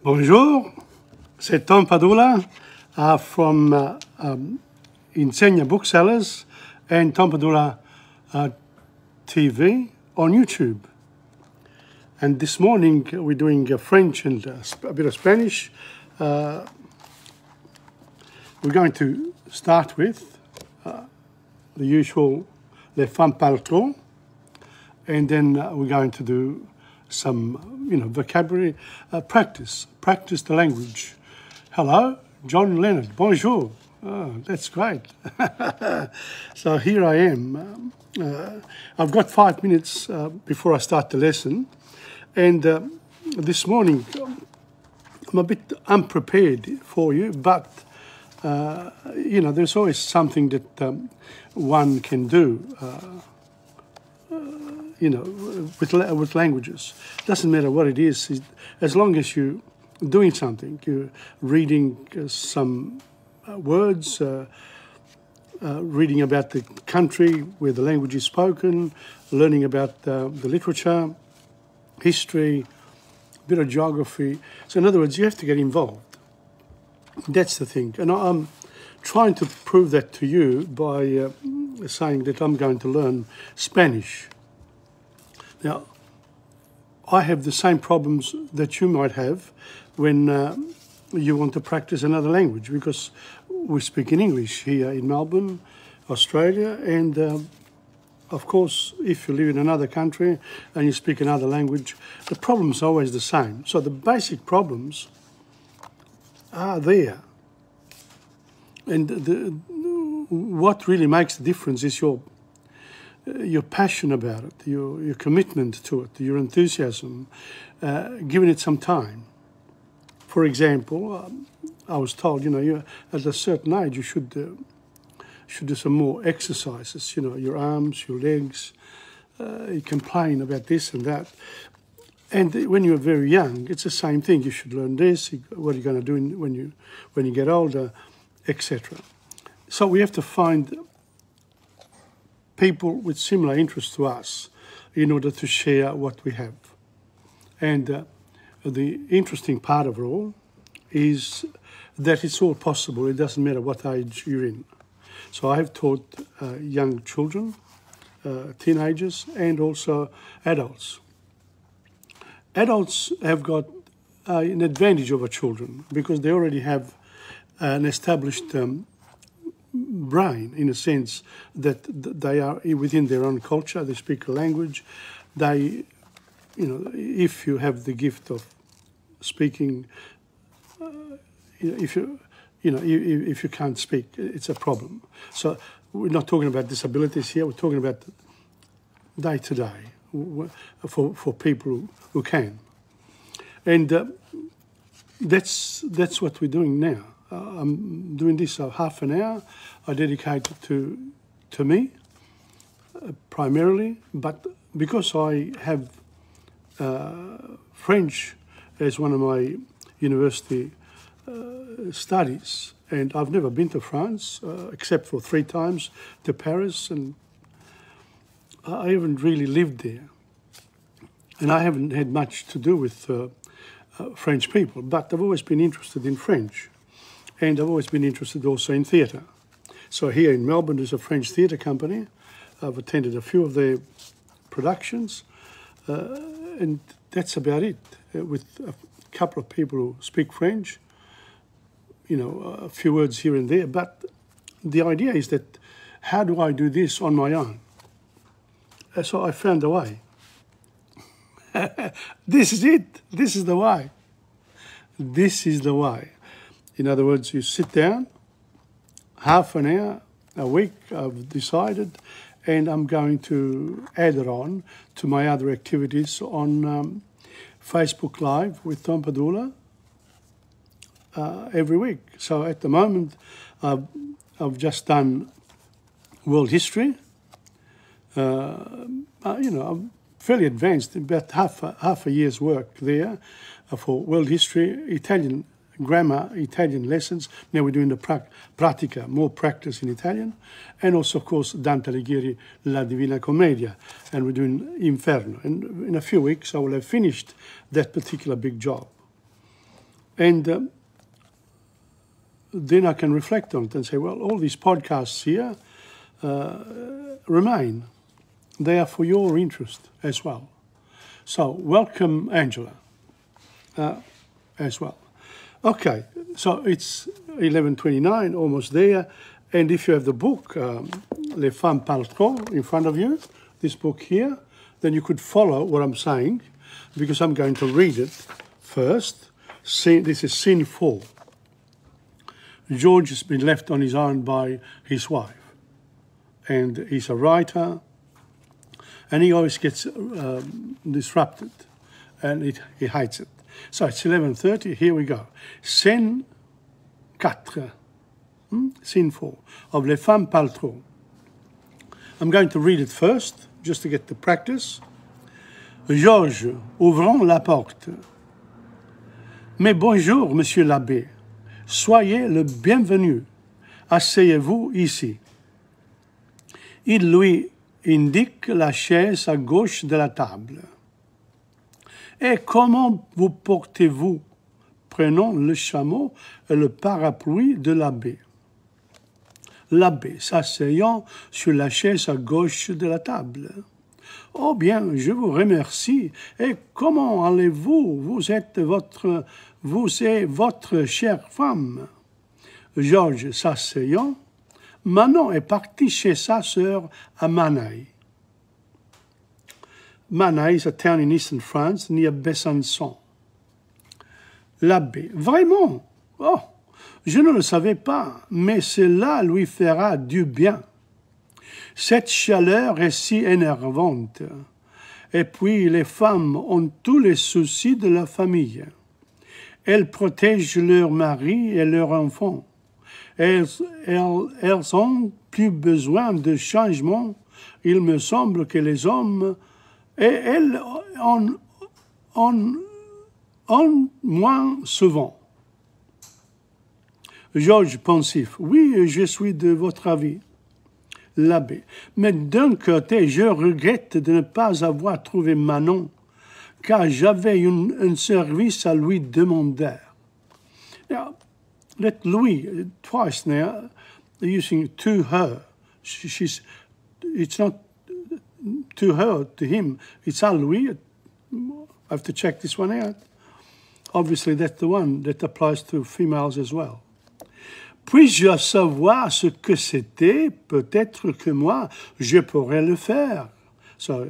Bonjour, c'est Tom Padula from Insegna Booksellers and TomPadulaTV on YouTube. And this morning we're doing French and a bit of Spanish. We're going to start with the usual Les femmes parlent trop, and then we're going to do some, vocabulary practice the language. Hello, John Leonard, bonjour. Oh, that's great. So here I am. I've got 5 minutes before I start the lesson, and this morning I'm a bit unprepared for you, but there's always something that one can do. With languages. Doesn't matter what it is, as long as you're doing something. You're reading some words, reading about the country where the language is spoken, learning about the literature, history, a bit of geography. So in other words, you have to get involved. That's the thing. And I'm trying to prove that to you by saying that I'm going to learn Spanish. Now, I have the same problems that you might have when you want to practice another language, because we speak in English here in Melbourne, Australia, and of course, if you live in another country and you speak another language, the problem's always the same. So the basic problems are there. And what really makes the difference is your passion about it, your commitment to it, your enthusiasm, giving it some time. For example, I was told, you at a certain age you should do some more exercises. Your arms, your legs. You complain about this and that, and when you're very young, it's the same thing. You should learn this. What are you going to do when you get older, etc. So we have to find people with similar interests to us in order to share what we have. And the interesting part of it all is that it's all possible. It doesn't matter what age you're in. So I have taught young children, teenagers, and also adults. Adults have got an advantage over children because they already have an established brain, in a sense that they are within their own culture. They speak a language. They, if you have the gift of speaking, if you can't speak, it's a problem. So we're not talking about disabilities here. We're talking about day to day for people who can, and that's what we're doing now. I'm doing this half an hour. I dedicate it to me primarily, but because I have French as one of my university studies, and I've never been to France except for 3 times to Paris, and I haven't really lived there, and I haven't had much to do with French people, but I've always been interested in French. And I've always been interested also in theatre. So here in Melbourne, there's a French theatre company. I've attended a few of their productions, and that's about it. With a couple of people who speak French, a few words here and there. But the idea is that, how do I do this on my own? So I found a way. This is it. This is the way. This is the way. In other words, you sit down, half an hour a week, I've decided, and I'm going to add it on to my other activities on Facebook Live with Tom Padula every week. So at the moment, I've just done world history. I'm fairly advanced, about half a year's work there for world history, Italian grammar, Italian lessons. Now we're doing the pratica, more practice in Italian, and also, of course, Dante Alighieri, La Divina Commedia, and we're doing Inferno. And in a few weeks, I will have finished that particular big job. And then I can reflect on it and say, well, all these podcasts here remain. They are for your interest as well. So welcome, Angela, as well. Okay, so it's 11:29, almost there. And if you have the book, Les Femmes Parlent Trop, in front of you, this book here, then you could follow what I'm saying, because I'm going to read it first. This is Scene 4. George has been left on his own by his wife. And he's a writer, and he always gets disrupted, and he hates it. So it's 11:30, here we go. Scène 4, Scene 4, of Les Femmes Parlent Trop. I'm going to read it first, just to get the practice. Georges, ouvrant la porte. Mais bonjour, monsieur l'abbé. Soyez le bienvenu. Asseyez-vous ici. Il lui indique la chaise à gauche de la table. Et comment vous portez-vous? Prenons le chameau et le parapluie de l'abbé. L'abbé s'asseyant sur la chaise à gauche de la table. Oh bien, je vous remercie. Et comment allez-vous? Vous et votre chère femme. Georges s'asseyant. Manon est partie chez sa sœur à Manaï. Manaï is a town in eastern France near Besançon. L'abbé. Vraiment? Oh, je ne le savais pas, mais cela lui fera du bien. Cette chaleur est si énervante. Et puis les femmes ont tous les soucis de la famille. Elles protègent leur mari et leurs enfants. Elles ont plus besoin de changement. Il me semble que les hommes et elles en moins souvent. Georges pensif. Oui, je suis de votre avis. L'abbé. Mais d'un côté, je regrette de ne pas avoir trouvé Manon, car j'avais un service à lui demander. Now, let Louis, twice now, using to her. It's not to her, to him. It's à lui. I have to check this one out. Obviously, that's the one that applies to females as well. Puis-je savoir ce que c'était? Peut-être que moi, je pourrais le faire. So,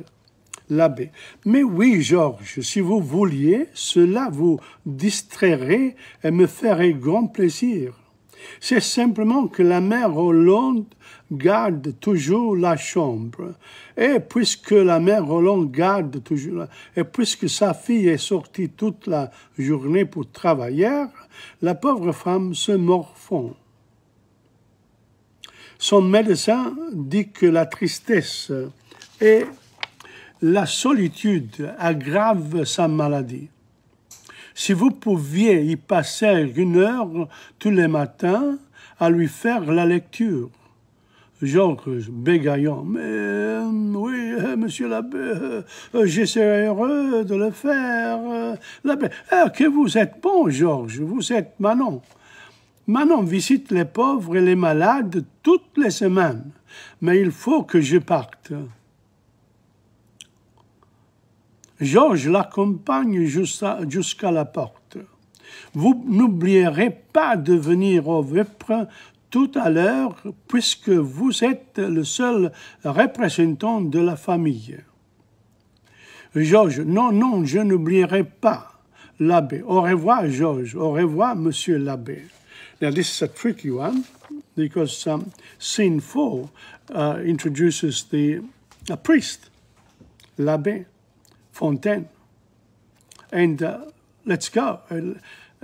l'abbé. Mais oui, Georges, si vous vouliez, cela vous distrairait et me ferait grand plaisir. C'est simplement que la mère Hollande garde toujours la chambre. Et puisque la mère Hollande garde toujours et puisque sa fille est sortie toute la journée pour travailler, la pauvre femme se morfond. Son médecin dit que la tristesse et la solitude aggravent sa maladie. Si vous pouviez y passer 1 heure tous les matins à lui faire la lecture. Georges bégayant. Mais oui, monsieur l'abbé, je serais heureux de le faire. L'abbé, que vous êtes bon, Georges, vous êtes Manon. Manon visite les pauvres et les malades toutes les semaines, mais il faut que je parte. Georges l'accompagne jusqu'à la porte. Vous n'oublierez pas de venir au vêpres tout à l'heure, puisque vous êtes le seul représentant de la famille. Georges, non, je n'oublierai pas. L'abbé, au revoir, Georges, au revoir, monsieur l'abbé. Now, this is a tricky one, because scene 4 introduces a priest, l'abbé Fontaine. And let's go.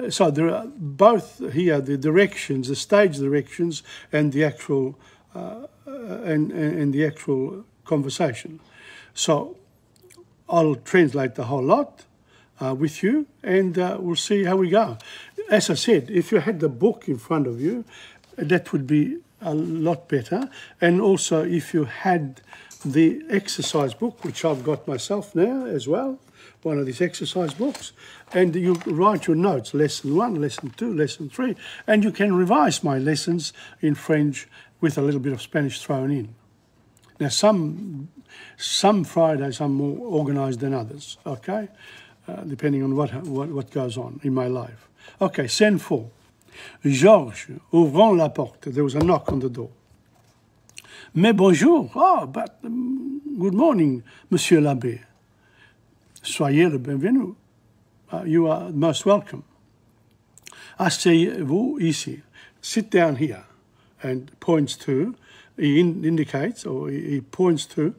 So there are both here the directions, the stage directions, and the actual and the actual conversation. So I'll translate the whole lot with you, and we'll see how we go. As I said, if you had the book in front of you, that would be a lot better. And also, if you had the exercise book, which I've got myself now as well, one of these exercise books, and you write your notes, lesson 1, lesson 2, lesson 3, and you can revise my lessons in French with a little bit of Spanish thrown in. Now, some Fridays I'm more organised than others, okay, depending on what goes on in my life. Okay, scène 4. Georges, ouvrant la porte. There was a knock on the door. Mais bonjour. Oh, but good morning, Monsieur l'Abbé. Soyez le bienvenu. You are most welcome. Asseyez-vous ici. Sit down here. And points to, he indicates, or he points to,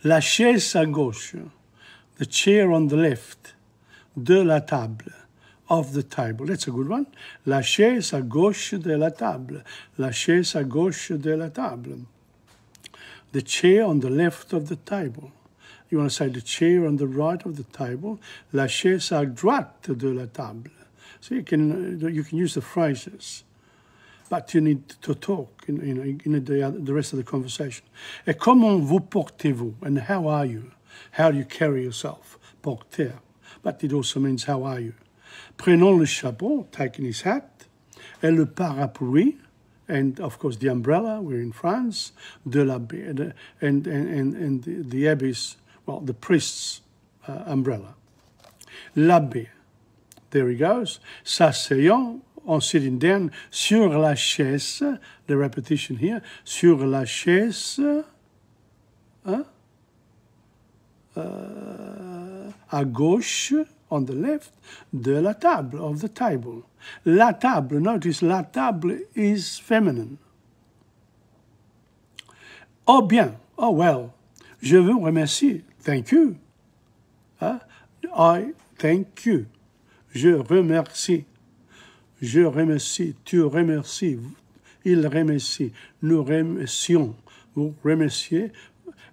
la chaise à gauche, the chair on the left, de la table, of the table. That's a good one. La chaise à gauche de la table. La chaise à gauche de la table. The chair on the left of the table. You want to say the chair on the right of the table. La chaise à droite de la table. So you can use the phrases, but you need to talk in the rest of the conversation. Et comment vous portez-vous? And how are you? How do you carry yourself? Porter. But it also means how are you? Prenons le chapeau, taking his hat, et le parapluie, and of course the umbrella, we're in France, de l'abbé, and the abbé's, well, the priest's umbrella. L'abbé, there he goes, s'asseyant, en sitting down, sur la chaise, the repetition here, sur la chaise, à gauche, on the left, de la table, of the table. La table, notice la table is feminine. Oh bien, oh well, je vous remercie, thank you. I thank you. Je remercie. Je remercie, tu remercies, il remercie, nous remercions, vous remerciez,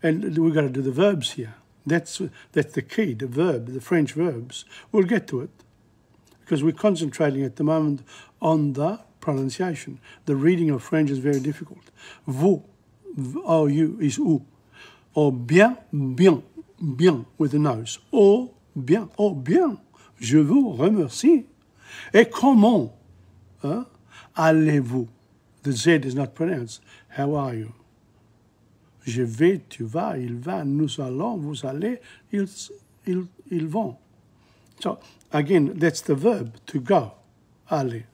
and we've got to do the verbs here. That's the key, the verb, the French verbs. We'll get to it because we're concentrating at the moment on the pronunciation. The reading of French is very difficult. Vous, you is ou. Oh bien, bien, bien with the nose. Oh bien, je vous remercie. Et comment allez-vous? The Z is not pronounced. How are you? Je vais, tu vas, il va, nous allons, vous allez, ils vont. So, again, that's the verb, to go, aller.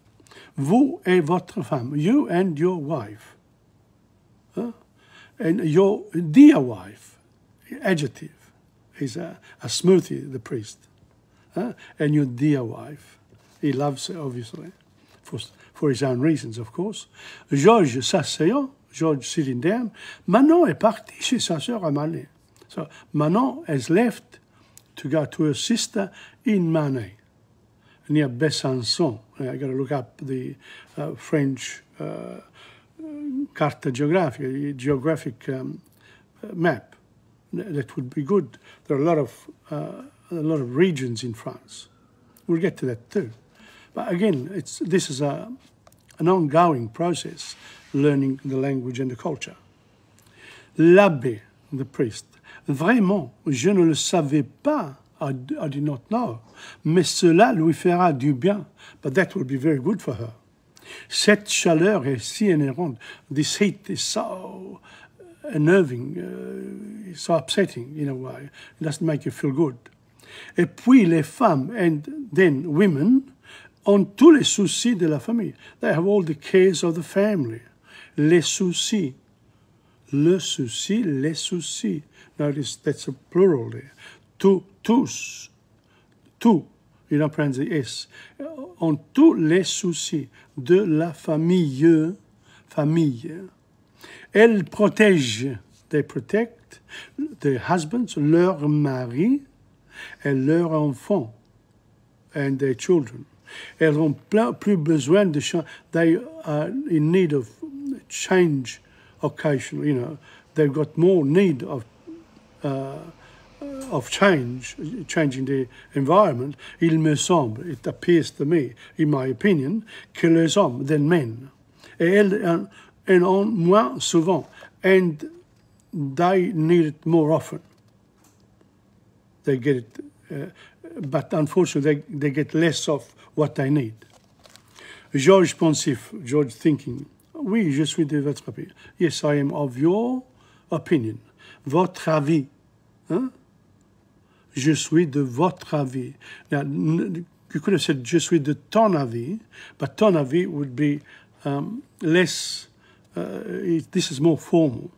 Vous et votre femme, you and your wife. And your dear wife, adjective, is a smoothie, the priest. And your dear wife. He loves her, obviously, for his own reasons, of course. Georges s'asseyant, George sitting down. Manon est partie chez sa sœur à Manet. So Manon has left to go to her sister in Manet, near Besançon. I got to look up the French carte geographic map. That would be good. There are a lot of regions in France. We'll get to that too. But again, this is an ongoing process, learning the language and the culture. L'abbé, the priest. Vraiment, je ne le savais pas. I did not know. Mais cela lui fera du bien. But that will be very good for her. Cette chaleur est si énervante. This heat is so unnerving, so upsetting in a way. It doesn't make you feel good. Et puis les femmes, and then women, ont tous les soucis de la famille. They have all the cares of the family. Les soucis. Le souci, les soucis. Notice that's a plural there. Tous. Tout. You don't pronounce the S. Ont tous les soucis de la famille. Famille. Elles protègent. They protect their husbands, leur mari, and leurs enfants, and their children. Elles ont plus besoin de change. They are in need of change occasionally. You know, they've got more need of change, changing the environment. Il me semble, it appears to me, in my opinion, que les hommes than men. Et elles en ont moins souvent, and they need it more often. They get it but unfortunately they get less of what they need. George pensif, George thinking. Oui, je suis de votre avis. Yes, I am of your opinion. Votre avis. Hein? Je suis de votre avis. Now, you could have said, je suis de ton avis, but ton avis would be less, this is more formal.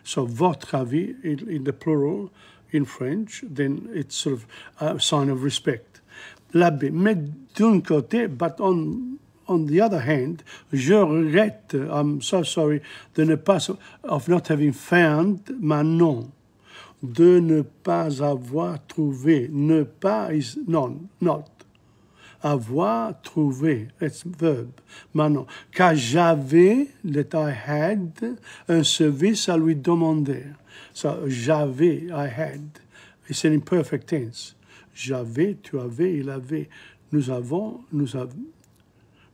So, votre avis, in the plural, in French, then it's sort of a sign of respect. L'abbé, mais d'un côté, but on the other hand, je regrette, I'm so sorry, of not having found Manon. De ne pas avoir trouvé. Ne pas is non, not. Avoir trouvé, it's verb. Manon. Car j'avais, that I had, un service à lui demander. So, j'avais, I had. It's an imperfect tense. J'avais, tu avais, il avait. Nous avons.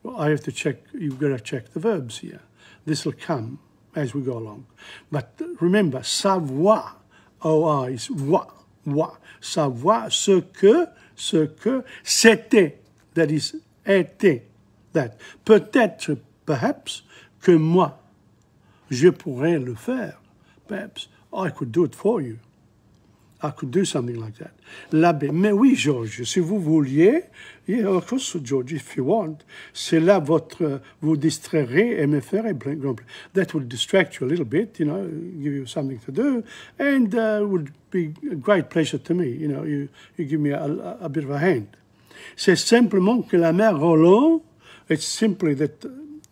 Well, I have to check, you've got to check the verbs here. This will come as we go along. But remember, savoir, O-I is wa. Savoir ce que, c'était, that is, était, that. Peut-être, perhaps, que moi, je pourrais le faire. Perhaps, I could do it for you. I could do something like that. L'abbé, mais oui, George, si vous vouliez, yeah, of course, George, if you want, c'est là vous distrairez et me ferez grand plaisir. That will distract you a little bit, you know, give you something to do, and would be a great pleasure to me, you know, you give me a bit of a hand. C'est simplement que la mère Roland, it's simply that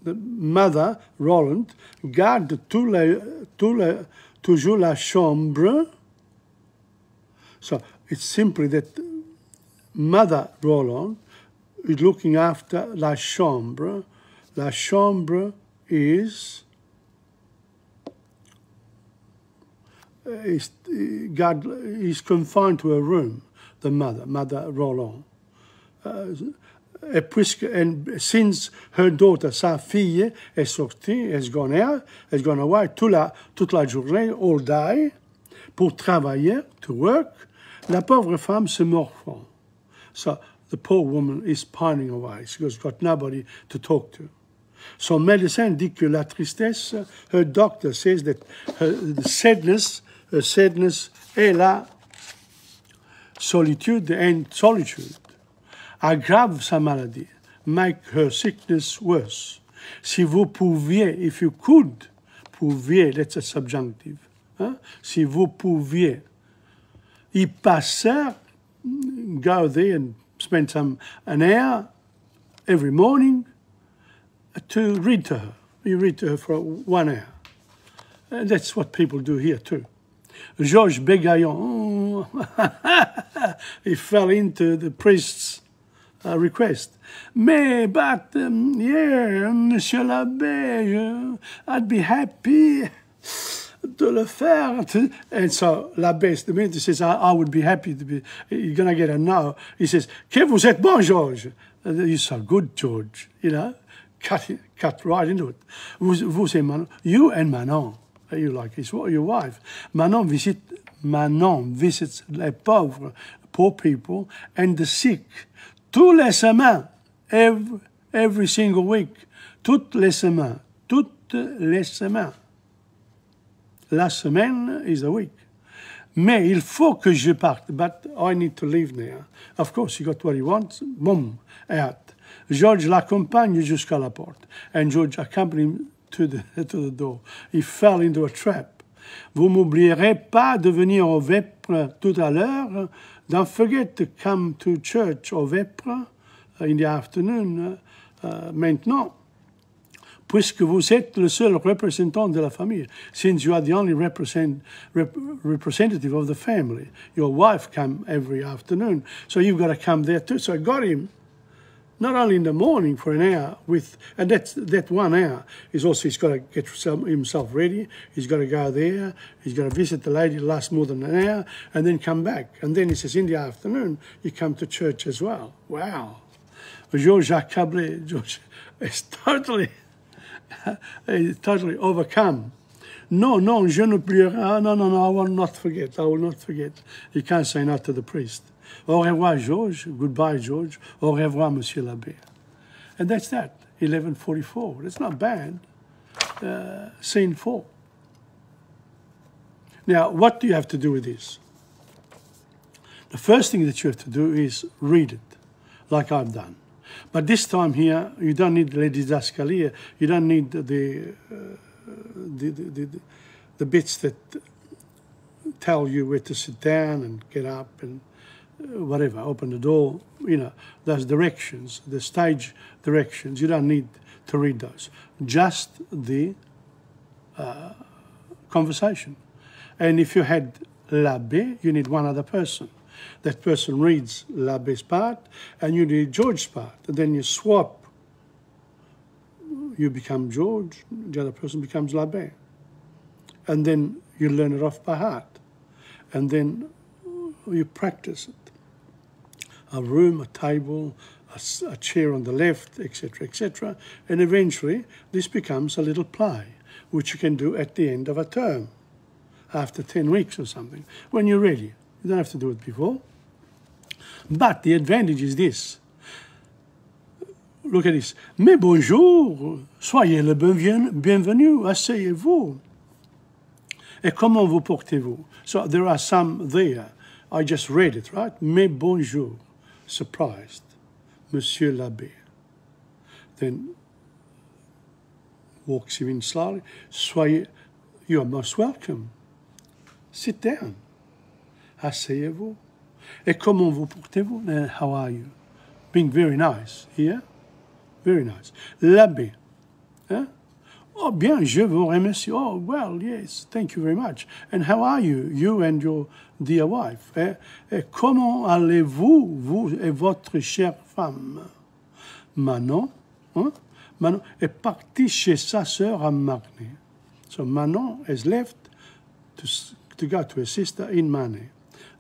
the mother, Roland, garde toujours la chambre. So it's simply that Mother Roland is looking after la chambre. La chambre is confined to a room, the Mother Roland. And since her daughter, sa fille, est sortie, has gone out, has gone away toute la journée, all day, pour travailler, to work, la pauvre femme se morfond. So the poor woman is pining away. She's got nobody to talk to. Son médecin dit que la tristesse, her doctor says that her sadness est la solitude and solitude. Aggrave sa maladie, make her sickness worse. Si vous pouviez, if you could, pouviez, that's a subjunctive. Hein? Si vous pouviez y passer, go there and spend an hour every morning to read to her. You read to her for 1 hour. And that's what people do here too. Georges bégayant, he fell into the priest's request. But yeah, Monsieur l'Abbé, I'd be happy de le faire. And so l'abbé, the minute he says, I would be happy to be, you're going to get a no. He says, que vous êtes bon, Georges. You're so good, George, you know. Cut right into it. Vous et Manon, you and Manon, you like your wife. Manon visits les pauvres, poor people, and the sick. Tous les semaines, every single week. Toutes les semaines. La semaine is a week. Mais il faut que je parte, but I need to leave now. Of course, he got what he wants. Boom, out. George l'accompagne jusqu'à la porte, and George accompanied him to the door. He fell into a trap. Vous m'oublierez pas de venir au vêpres tout à l'heure. Don't forget to come to church au vêpres in the afternoon. Maintenant, puisque vous êtes le seul représentant de la famille, since you are the only representative of the family. Your wife comes every afternoon, so you've got to come there too. So I got him, not only in the morning for an hour, and that 1 hour is also, he's got to get himself ready, he's got to go there, he's got to visit the lady, last more than an hour, and then come back. And then he says, in the afternoon, you come to church as well. Wow. Georges accablé, George is totally overcome. No, no, je ne plierai. No, no, no, I will not forget. I will not forget. You can't say no to the priest. Au revoir, George. Goodbye, George. Au revoir, Monsieur l'Abbé. And that's that. 11:44. That's not bad. Scene 4. Now, what do you have to do with this? The first thing that you have to do is read it, like I've done. But this time here, you don't need the didascalia. You don't need the bits that tell you where to sit down and get up and whatever, open the door. You know, those directions, the stage directions. You don't need to read those. Just the conversation. And if you had l'abbé, you need one other person. That person reads l'abbé's part, and you read George's part. And then you swap. You become George, the other person becomes l'abbé. And then you learn it off by heart. And then you practice it. A room, a table, a chair on the left, etc., etc. And eventually, this becomes a little play, which you can do at the end of a term, after 10 weeks or something, when you're ready. You don't have to do it before. But the advantage is this. Look at this. Mais bonjour, soyez le bienvenu, asseyez-vous. Et comment vous portez-vous? So there are some there. I just read it, right? Mais bonjour, surprised, Monsieur l'Abbé. Then walks him in slowly. Soyez, you are most welcome. Sit down. Asseyez-vous. Et comment vous portez-vous? How are you? Being very nice here. Very nice. L'abbé. Hein? Oh, bien, je vous remercie. Oh, well, yes, thank you very much. And how are you? You and your dear wife. Et comment allez-vous, vous et votre chère femme? Manon, hein? Manon est partie chez sa sœur à Marnay. So Manon has left to go to her sister in Marnay.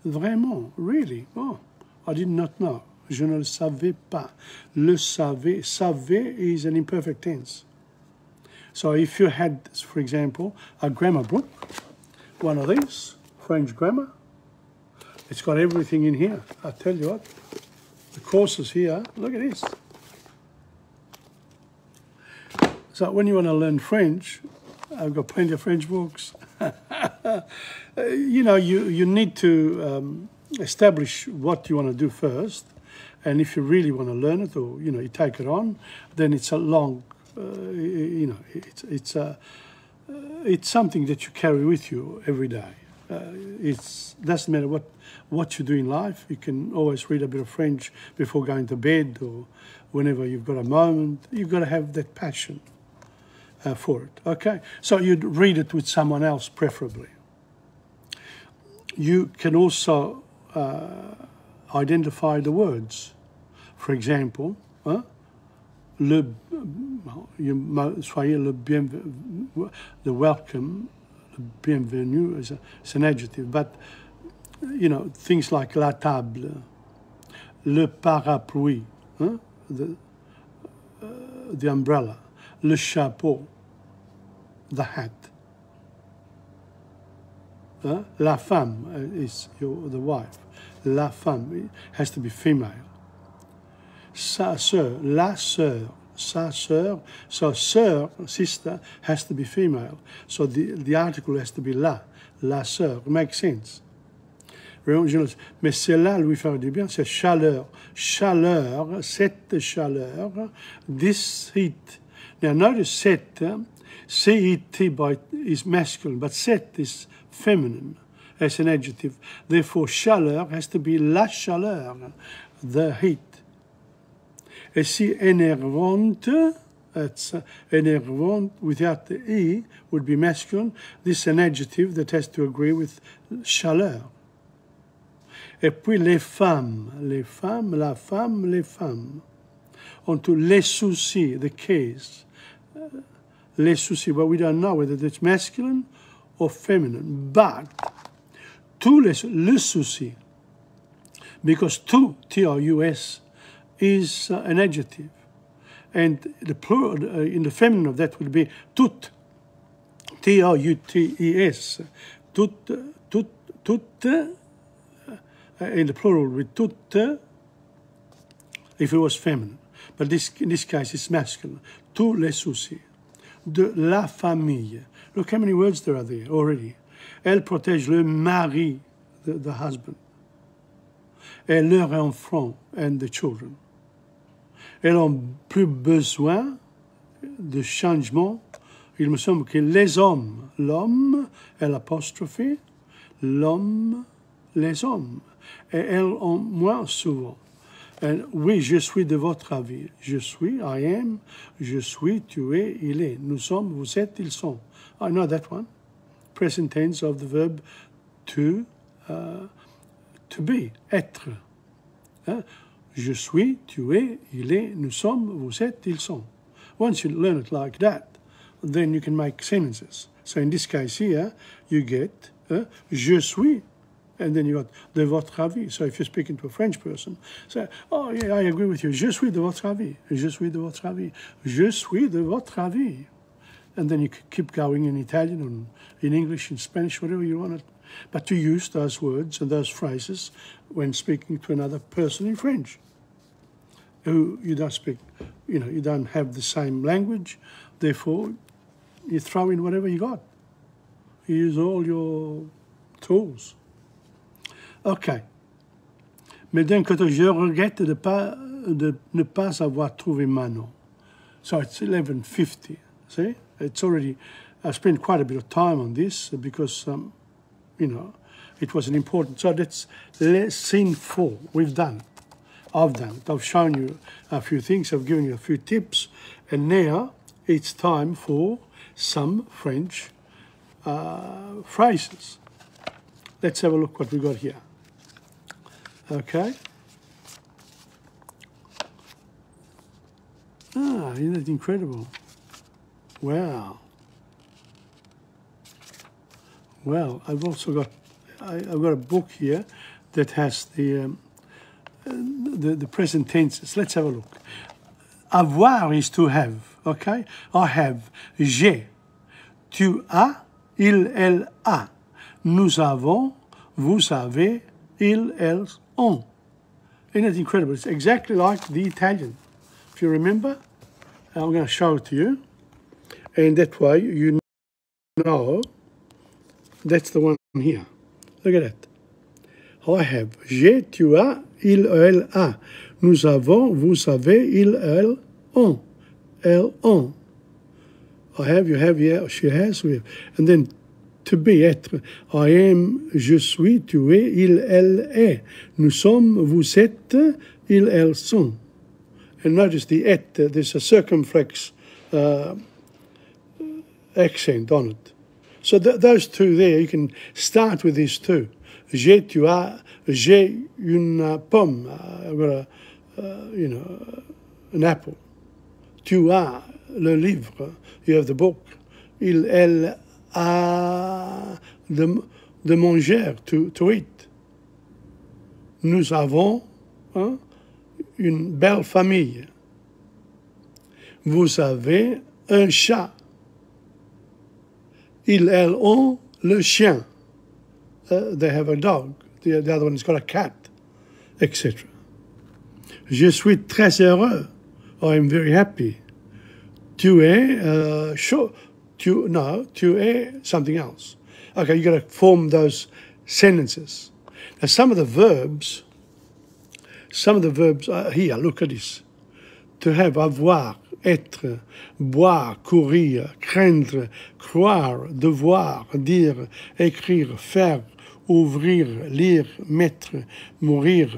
Vraiment, really? Oh, I did not know. Je ne le savais pas. Le savais, savait is an imperfect tense. So if you had, for example, a grammar book, one of these, French grammar, it's got everything in here. I tell you what, the courses here, look at this. So when you want to learn French, I've got plenty of French books. You know, you need to establish what you want to do first. And if you really want to learn it, or, you know, you take it on, then it's a long, you know, it's something that you carry with you every day. It doesn't matter what you do in life. You can always read a bit of French before going to bed, or whenever you've got a moment. You've got to have that passion for it, okay? So you'd read it with someone else, preferably. You can also identify the words. For example, soyez le bienvenu, the welcome, le bienvenu is an adjective, but, you know, things like la table, le parapluie, the umbrella, le chapeau, the hat. La femme is the wife. La femme has to be female. Sa sœur, la sœur, sa sœur. So sœur, sister, has to be female. So the article has to be la sœur. Makes sense. Mais cela lui fait du bien, c'est chaleur. Chaleur, cette chaleur, this heat. Now notice cette, C-E-T is masculine, but cette is feminine as an adjective. Therefore, chaleur has to be la chaleur, the heat. Et si énervante, that's énervante without the E would be masculine. This is an adjective that has to agree with chaleur. Et puis les femmes, la femme, les femmes. Onto les soucis, the case. Les soucis, but we don't know whether it's masculine or feminine. But tous le souci, because tout, T-O-U-S, is an adjective. And the plural, in the feminine of that would be toutes. T-O-U-T-E-S. Toutes, in the plural with toutes, if it was feminine. But in this case, it's masculine. Tous les soucis. De la famille. Look how many words there are there already. Elle protège le mari, the husband. Et leurs enfants, and the children. Elles ont plus besoin de changement. Il me semble que les hommes, l'homme, l'apostrophe, l'homme, les hommes. Et elles ont moins souvent. And oui, je suis de votre avis. Je suis, I am. Je suis, tu es, il est. Nous sommes, vous êtes, ils sont. I know that one. Present tense of the verb to be, être. Hein? Je suis, tu es, il est, nous sommes, vous êtes, ils sont. Once you learn it like that, then you can make sentences. So in this case here, you get je suis, and then you got de votre avis. So if you're speaking to a French person, say, oh yeah, I agree with you. Je suis de votre avis. Je suis de votre avis. Je suis de votre avis. And then you keep going in Italian or in English, in Spanish, whatever you want it. But to use those words and those phrases when speaking to another person in French, who you don't speak, you don't have the same language, therefore you throw in whatever you got. You use all your tools. Okay. Mais d'un côté, je regrette de ne pas avoir trouvé Manon. So it's 11:50. See, it's already. I spent quite a bit of time on this because it was an important. So that's scene 4. We've done. I've done it. I've shown you a few things. I've given you a few tips, and now it's time for some French phrases. Let's have a look what we got here. Okay. Isn't that incredible? Wow. Well, I've also got a book here that has the present tenses. Let's have a look. Avoir is to have. Okay. I have. J'ai. Tu as. Il, elle a. Nous avons. Vous avez. Ils, elles ont. Isn't it incredible? It's exactly like the Italian. If you remember, I'm going to show it to you. And that way you know that's the one here. Look at that. I have. J'ai, tu as, il, elle a. Nous avons, vous avez, ils, elles ont. Elles ont. I have, you have, yeah, she has, we have. And then to be, être. I am, je suis, tu es, il, elle est. Nous sommes, vous êtes, ils, elles sont. And notice the et, there's a circumflex accent on it. So those two there, you can start with these two. J'ai, tu as, j'ai une pomme. I've got an apple. Tu as le livre. You have the book. Il, elle a de manger, to eat. Nous avons une belle famille. Vous avez un chat. Ils, elles ont le chien. They have a dog. The other one's got a cat, etc. Je suis très heureux. I am very happy. Tu es sure. Tu es something else. Okay, you've got to form those sentences. Now, some of the verbs are here. Look at this. To have, avoir, être, boire, courir, craindre, croire, devoir, dire, écrire, faire, ouvrir, lire, mettre, mourir,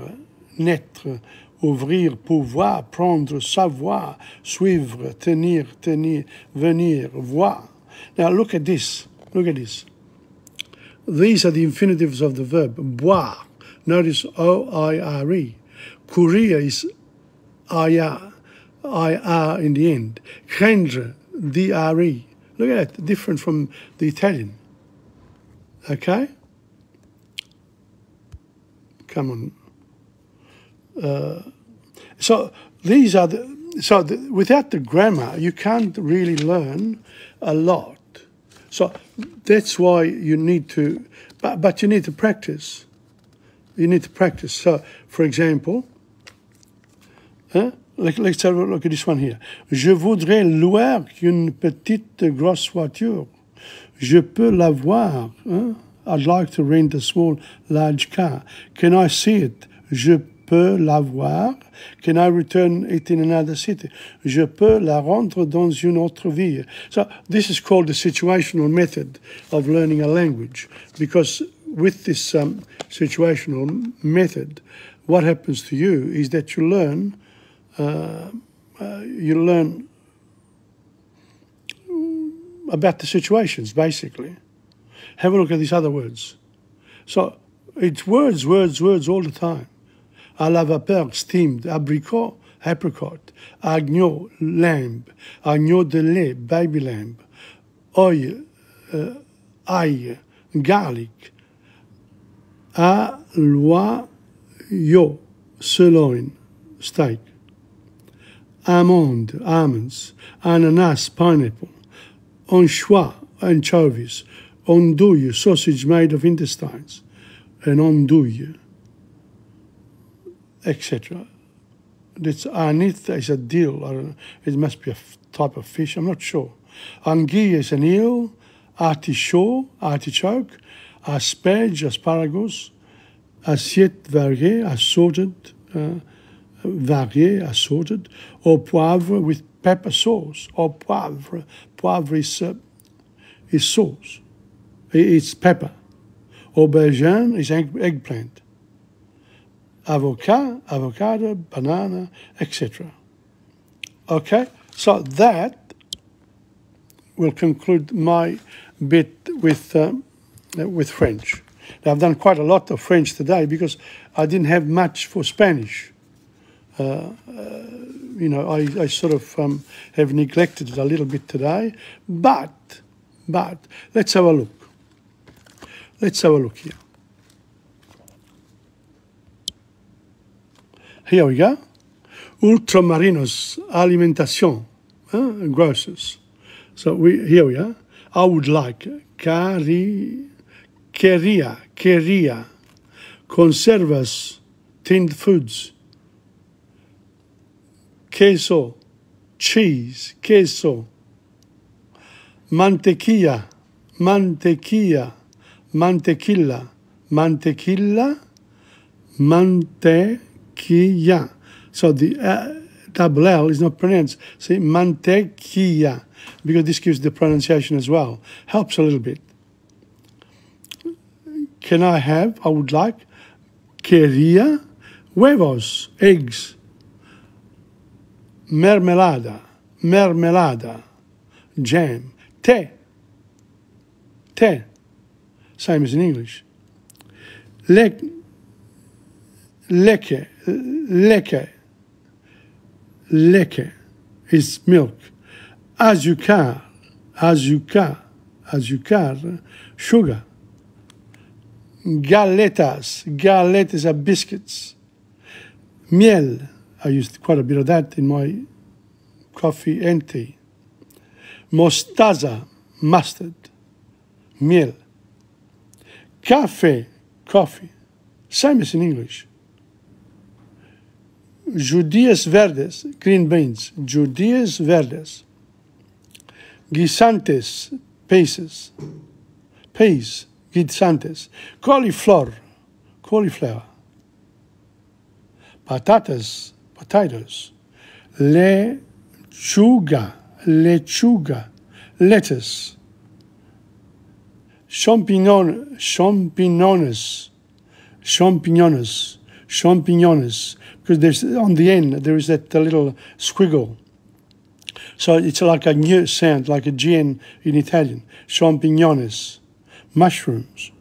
naître, ouvrir, pouvoir, prendre, savoir, suivre, tenir, venir, voir. Now look at this. Look at this. These are the infinitives of the verb. Boire. Notice O-I-R-E. Courir is I-R in the end. Craindre, D-R-E. Look at that, different from the Italian. Okay? Come on. So these are without the grammar, you can't really learn a lot. So that's why you need to, but you need to practice. You need to practice. So, for example, let's have a look at this one here. Je voudrais louer une petite grosse voiture. Je peux l'avoir. I'd like to rent a small, large car. Can I see it? Je peux l'avoir. Can I return it in another city? Je peux la rendre dans une autre ville. So this is called the situational method of learning a language, because with this situational method, what happens to you is that you learn about the situations, basically. Have a look at these other words. So it's words all the time. À la vapeur, steamed, apricot, agneau, lamb, agneau de lait, baby lamb, oil, ail, garlic, l'oiseau, sirloin, steak, almonds, ananas, pineapple, anchois, anchovies, andouille, sausage made of intestines, and andouille, etc. This anith is a dill. I don't know. It must be a type of fish. I'm not sure. Anguille is an eel. Artichaut, artichoke. Asperge, asparagus. Assiette variée, assorted. Variée, assorted. Au poivre with pepper sauce. Au poivre. Poivre is sauce. It's pepper. Aubergine is eggplant. Avocado, banana, etc. Okay, so that will conclude my bit with French. Now, I've done quite a lot of French today because I didn't have much for Spanish. You know, I sort of have neglected it a little bit today, but let's have a look. Let's have a look here. Here we go. Ultramarinos, alimentation, grocers. So here we are. I would like, quería, conservas, tinned foods, queso, cheese, queso, mantequilla, mantequilla, mantequilla, mantequilla, mantequilla. So the double L is not pronounced. See, mantequilla, because this gives the pronunciation as well. Helps a little bit. Can I have, I would like, quería, huevos, eggs, mermelada, jam, té, same as in English. Leche is milk. Azúcar, sugar. Galetas are biscuits. Miel, I used quite a bit of that in my coffee and tea. Mostaza, mustard. Miel. Café, coffee. Same as in English. Judías verdes, green beans. Judías verdes. Guisantes, peas, guisantes. Cauliflower. Potatoes. Lechuga. Lettuce. Champignons. Because there's on the end there is that little squiggle. So it's like a new sound, like a GN in Italian. Champignons. Mushrooms.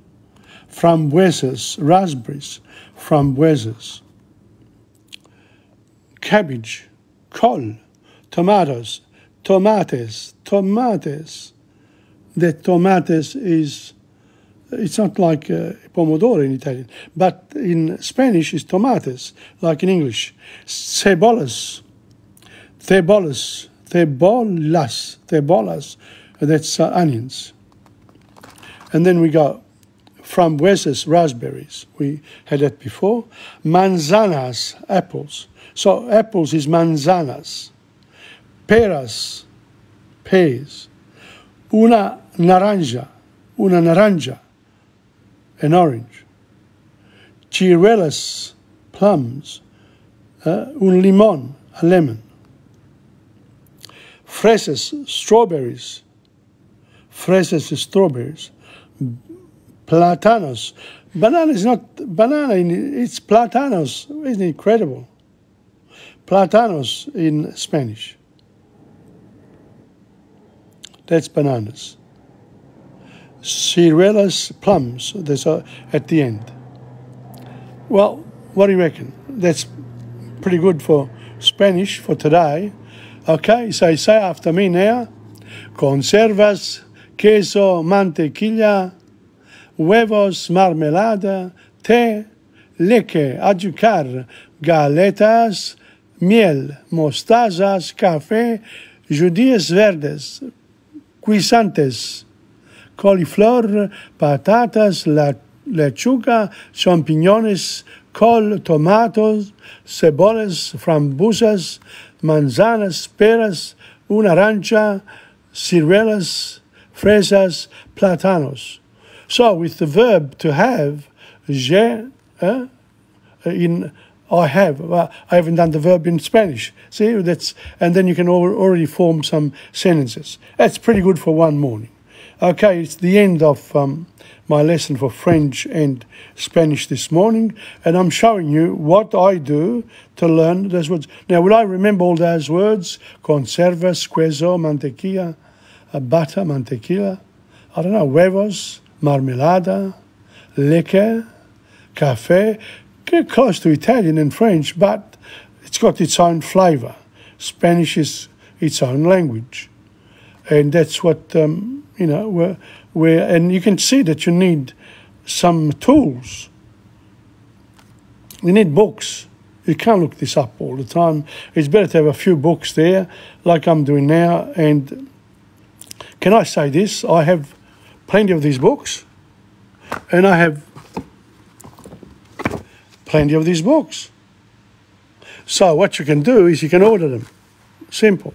Frambuesas, raspberries. Frambuesas. Cabbage. Col. Tomatoes. Tomates. The tomates is, it's not like pomodoro in Italian, but in Spanish it's tomates, like in English. Cebollas, that's onions. And then we go frambuesas, raspberries. We had that before. Manzanas, apples. So apples is manzanas. Peras, pears. Una naranja, an orange. Ciruelas, plums. Un limon, a lemon. Fresas, strawberries. Fresas is strawberries. Platanos. Banana is not banana, it's platanos. Isn't it incredible? Platanos in Spanish. That's bananas. Ciruelas, plums. That's at the end. Well, what do you reckon? That's pretty good for Spanish for today. Okay, so say after me now. Conservas, queso, mantequilla, huevos, marmelada, té, leche, azúcar, galetas, miel, mostazas, café, judías verdes, guisantes, coliflor, patatas, lechuga, champiñones, col, tomatos, cebollas, frambuesas, manzanas, peras, una naranja, ciruelas, fresas, platanos. So with the verb to have, I have. Well, I haven't done the verb in Spanish. See, and then you can already form some sentences. That's pretty good for one morning. Okay, it's the end of my lesson for French and Spanish this morning, and I'm showing you what I do to learn those words. Now, will I remember all those words? Conservas, queso, mantequilla, butter, mantequilla, I don't know, huevos, marmelada, leche, café. Get close to Italian and French, but it's got its own flavour. Spanish is its own language. And that's what, and you can see that you need some tools. You need books. You can't look this up all the time. It's better to have a few books there, like I'm doing now. And can I say this? I have plenty of these books, and I have plenty of these books. So what you can do is you can order them. Simple.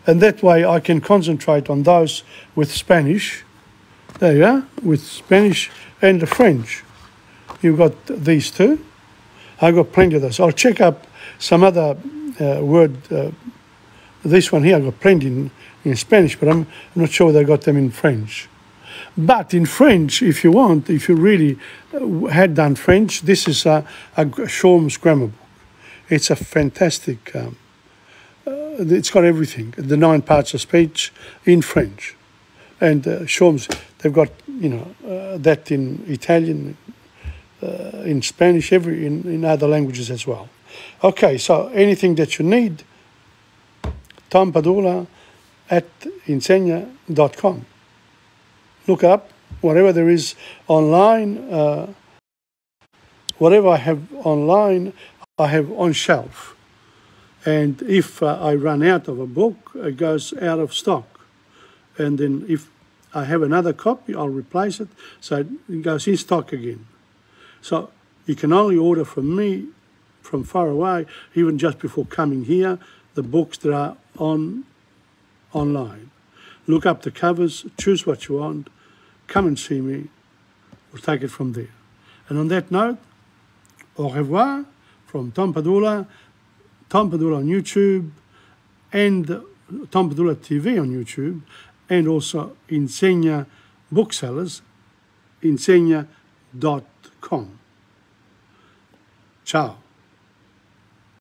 And that way I can concentrate on those with Spanish. There you are, with Spanish and the French. You've got these two. I've got plenty of those. I'll check up some other word. This one here, I've got plenty in Spanish, but I'm not sure they got them in French. But in French, if you want, if you really had done French, this is a Shorm's grammar book. It's a fantastic, it's got everything, the 9 parts of speech in French. And Shorm's, they've got, that in Italian, in Spanish, in other languages as well. Okay, so anything that you need, TomPadula at insegna.com. Look up whatever there is online, whatever I have online, I have on shelf. And if I run out of a book, it goes out of stock. And then if I have another copy, I'll replace it, so it goes in stock again. So you can only order from me from far away, even just before coming here, the books that are online. Look up the covers, choose what you want, come and see me. We'll take it from there. And on that note, au revoir from TomPadula, TomPadula on YouTube, and TomPadulaTV on YouTube, and also Insegna Booksellers, insegna.com. Ciao.